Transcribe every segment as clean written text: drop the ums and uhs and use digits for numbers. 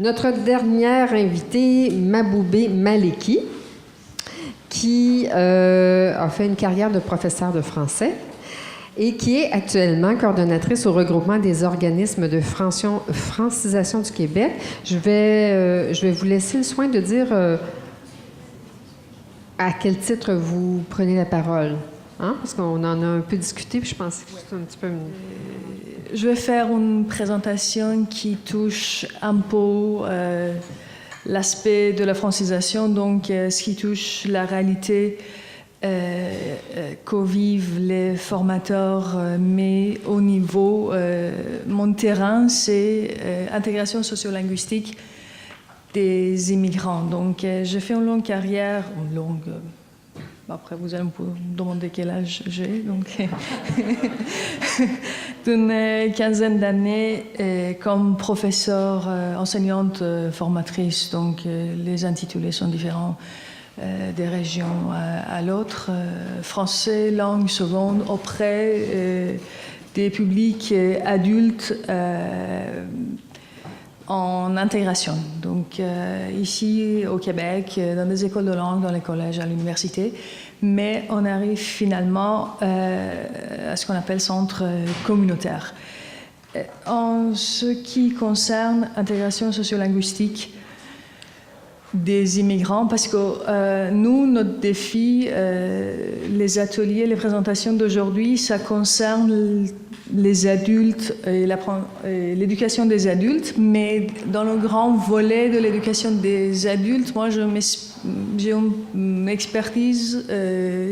Notre dernière invitée, Maboubé Maleki, qui a fait une carrière de professeur de français et qui est actuellement coordonnatrice au regroupement des organismes de francisation du Québec. Je vais vous laisser le soin de dire à quel titre vous prenez la parole. Hein? Parce qu'on en a un peu discuté, puis je pensais que c'était un petit peu... Je vais faire une présentation qui touche un peu l'aspect de la francisation, donc ce qui touche la réalité qu'ont vivent les formateurs, mais au niveau, mon terrain, c'est intégration sociolinguistique des immigrants. Donc, j'ai fait une longue carrière, après, vous allez me demander quel âge j'ai, donc d'une quinzaine d'années comme professeure, enseignante, formatrice. Donc, les intitulés sont différents des régions à l'autre. Français, langue seconde, auprès des publics adultes en intégration. Donc, ici, au Québec, dans des écoles de langue, dans les collèges, à l'université, mais on arrive finalement à ce qu'on appelle centre communautaire. En ce qui concerne l'intégration sociolinguistique des immigrants, parce que nous, notre défi, les ateliers, les présentations d'aujourd'hui, ça concerne les adultes et l'éducation des adultes, mais dans le grand volet de l'éducation des adultes, moi, j'ai une expertise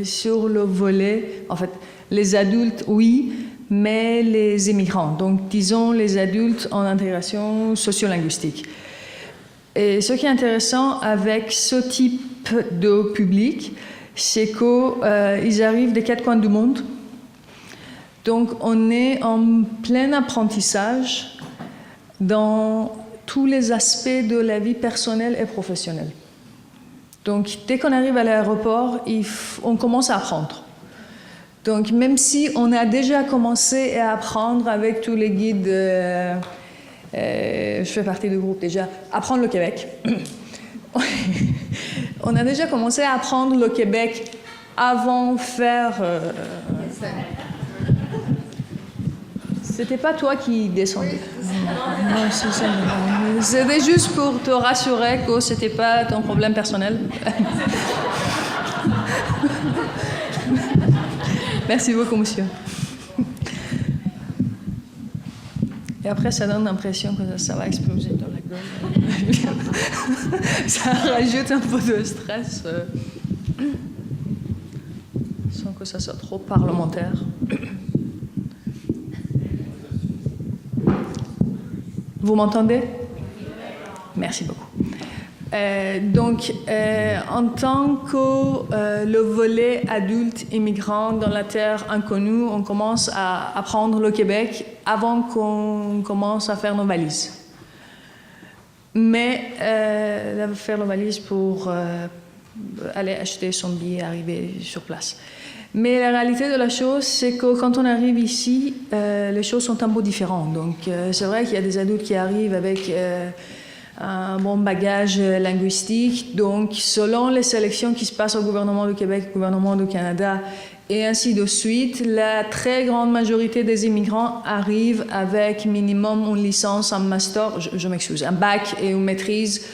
sur le volet, en fait, les adultes, oui, mais les immigrants, donc disons les adultes en intégration sociolinguistique. Et ce qui est intéressant avec ce type de public, c'est qu'ils arrivent des quatre coins du monde. Donc, on est en plein apprentissage dans tous les aspects de la vie personnelle et professionnelle. Donc, dès qu'on arrive à l'aéroport, on commence à apprendre. Donc, même si on a déjà commencé à apprendre avec tous les guides, je fais partie du groupe déjà, Apprendre le Québec. On a déjà commencé à apprendre le Québec avant de faire... C'était pas toi qui descendais. Non, c'était juste pour te rassurer que c'était pas ton problème personnel. Merci beaucoup, monsieur. Et après, ça donne l'impression que ça va exploser dans la gueule. Ça rajoute un peu de stress, sans que ça soit trop parlementaire. Vous m'entendez? Merci beaucoup. En tant que le volet adulte immigrant dans la terre inconnue, on commence à apprendre le Québec avant qu'on commence à faire nos valises. Mais faire nos valises pour aller acheter son billet, arriver sur place. Mais la réalité de la chose, c'est que quand on arrive ici, les choses sont un peu différentes. Donc, c'est vrai qu'il y a des adultes qui arrivent avec un bon bagage linguistique. Donc, selon les sélections qui se passent au gouvernement du Québec, au gouvernement du Canada, et ainsi de suite, la très grande majorité des immigrants arrivent avec minimum une licence, un master, je m'excuse, un bac et une maîtrise.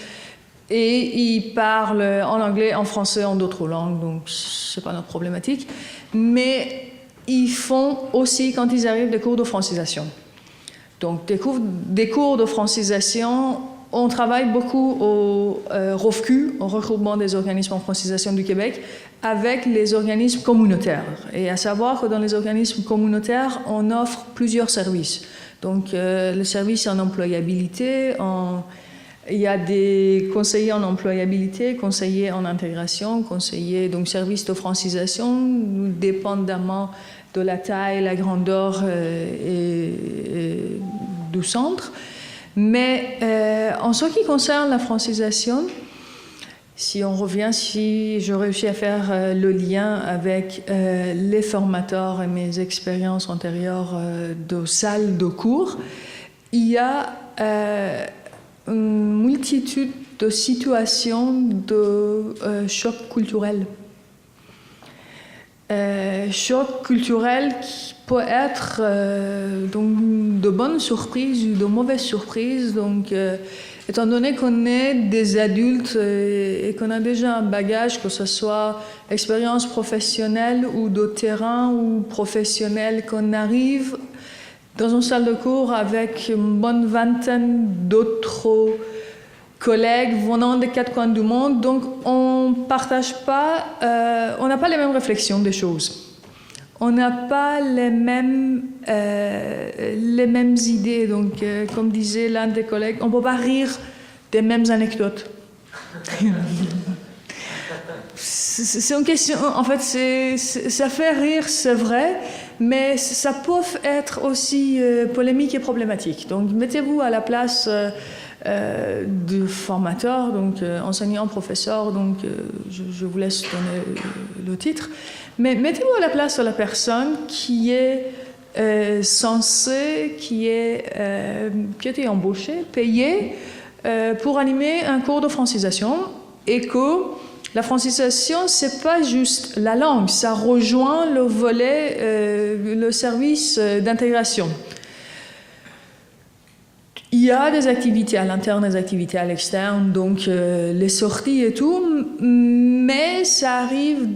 Et ils parlent en anglais, en français, en d'autres langues, donc c'est pas notre problématique. Mais ils font aussi, quand ils arrivent, des cours de francisation. Donc des cours de francisation, on travaille beaucoup au ROFQ, au regroupement des organismes en francisation du Québec, avec les organismes communautaires. Et à savoir que dans les organismes communautaires, on offre plusieurs services. Donc le service en employabilité, il y a des conseillers en employabilité, conseillers en intégration, conseillers, donc services de francisation, dépendamment de la taille, la grandeur et du centre. Mais en ce qui concerne la francisation, si on revient, si je réussis à faire le lien avec les formateurs et mes expériences antérieures de salles de cours, il y a une multitude de situations de choc culturel. Choc culturel qui peut être donc de bonnes surprises ou de mauvaises surprises. Donc, étant donné qu'on est des adultes et qu'on a déjà un bagage, que ce soit expérience professionnelle ou de terrain ou professionnelle, qu'on arrive dans une salle de cours avec une bonne vingtaine d'autres collègues venant des quatre coins du monde, donc on partage pas, on n'a pas les mêmes réflexions des choses. On n'a pas les mêmes idées. Donc, comme disait l'un des collègues, on ne peut pas rire des mêmes anecdotes. C'est une question, en fait, ça fait rire, c'est vrai, mais ça peut être aussi polémique et problématique. Donc, mettez-vous à la place du formateur, donc enseignant, professeur, donc je vous laisse donner le titre. Mais mettez-vous à la place de la personne qui est censée, qui a été embauchée, payée pour animer un cours de francisation, et que la francisation, c'est pas juste la langue, ça rejoint le volet, le service d'intégration. Il y a des activités à l'interne, des activités à l'externe, donc les sorties et tout, mais ça arrive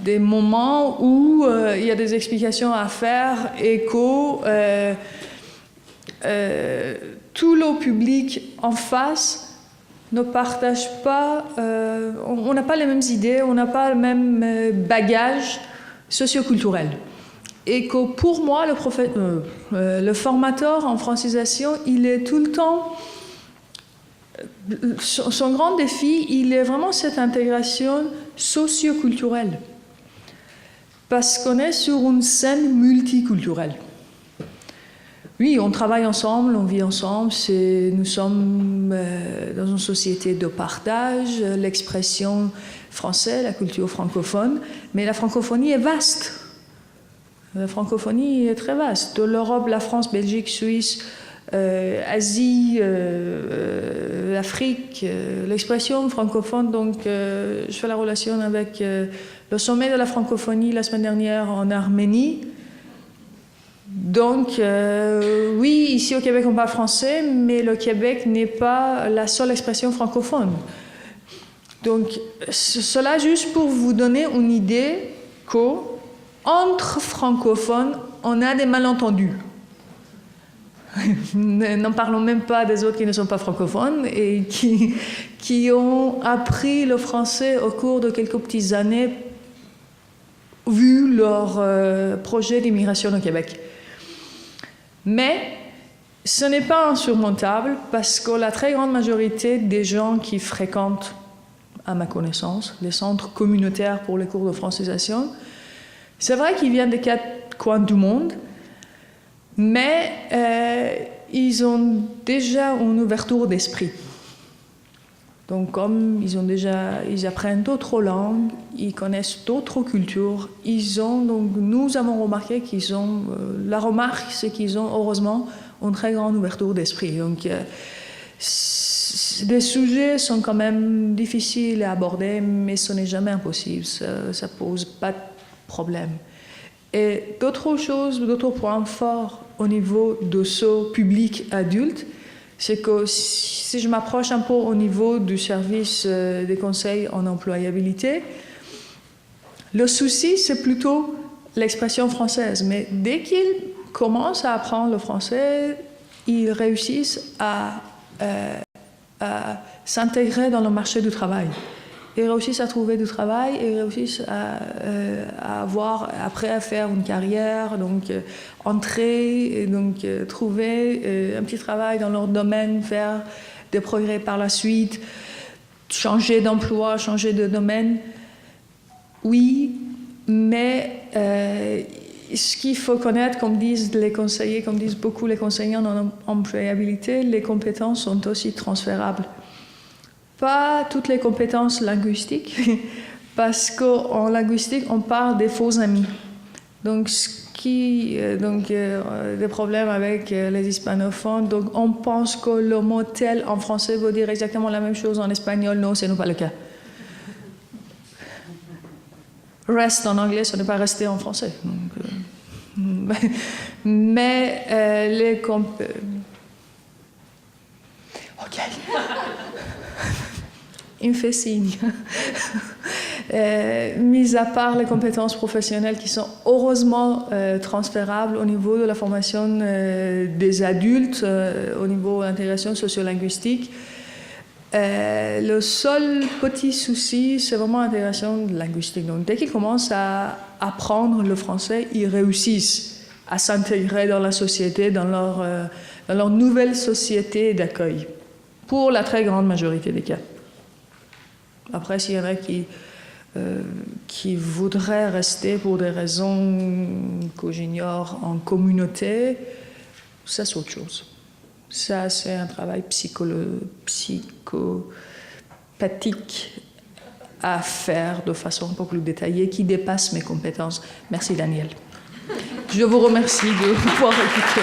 des moments où il y a des explications à faire et que tout le public en face ne partage pas, on n'a pas les mêmes idées, on n'a pas le même bagage socioculturel. Et que pour moi, le formateur en francisation, il est tout le temps... Son grand défi, il est vraiment cette intégration socioculturelle. Parce qu'on est sur une scène multiculturelle. Oui, on travaille ensemble, on vit ensemble, nous sommes dans une société de partage, l'expression française, la culture francophone, mais la francophonie est vaste. La francophonie est très vaste. De l'Europe, la France, Belgique, Suisse, Asie, l'Afrique, l'expression francophone. Donc, je fais la relation avec le sommet de la francophonie la semaine dernière en Arménie. Donc, oui, ici au Québec, on parle français, mais le Québec n'est pas la seule expression francophone. Donc, cela juste pour vous donner une idée qu'entre francophones, on a des malentendus. N'en parlons même pas des autres qui ne sont pas francophones et qui ont appris le français au cours de quelques petites années vu leur projet d'immigration au Québec. Mais ce n'est pas insurmontable parce que la très grande majorité des gens qui fréquentent, à ma connaissance, les centres communautaires pour les cours de francisation, c'est vrai qu'ils viennent des quatre coins du monde, mais ils ont déjà une ouverture d'esprit. Donc, comme ils apprennent d'autres langues, ils connaissent d'autres cultures, donc nous avons remarqué la remarque, c'est qu'ils ont heureusement une très grande ouverture d'esprit. Donc, les sujets sont quand même difficiles à aborder, mais ce n'est jamais impossible, ça ne pose pas de problème. Et d'autres points forts au niveau de ce public adulte, c'est que si je m'approche un peu au niveau du service des conseils en employabilité, le souci, c'est plutôt l'expression française. Mais dès qu'ils commencent à apprendre le français, ils réussissent à s'intégrer dans le marché du travail. Ils réussissent à trouver du travail, ils réussissent à avoir, après à faire une carrière, donc entrer, et donc trouver un petit travail dans leur domaine, faire des progrès par la suite, changer d'emploi, changer de domaine. Oui, mais ce qu'il faut connaître, comme disent les conseillers, comme disent beaucoup les conseillers en employabilité, les compétences sont aussi transférables. Pas toutes les compétences linguistiques, parce qu'en linguistique, on parle des faux amis. Donc, des problèmes avec les hispanophones. Donc, on pense que le mot tel en français veut dire exactement la même chose en espagnol. Non, ce n'est pas le cas. Rest en anglais, ce n'est pas rester en français. Donc, mais les OK. Il me fait signe. Mis à part les compétences professionnelles qui sont heureusement transférables au niveau de la formation des adultes, au niveau de l'intégration sociolinguistique, le seul petit souci, c'est vraiment l'intégration linguistique. Donc, dès qu'ils commencent à apprendre le français, ils réussissent à s'intégrer dans la société, dans leur nouvelle société d'accueil, pour la très grande majorité des cas. Après, s'il y en a qui voudraient rester pour des raisons que j'ignore en communauté, ça c'est autre chose. Ça, c'est un travail psychopathique à faire de façon un peu plus détaillée qui dépasse mes compétences. Merci Daniel. Je vous remercie de pouvoir écouter.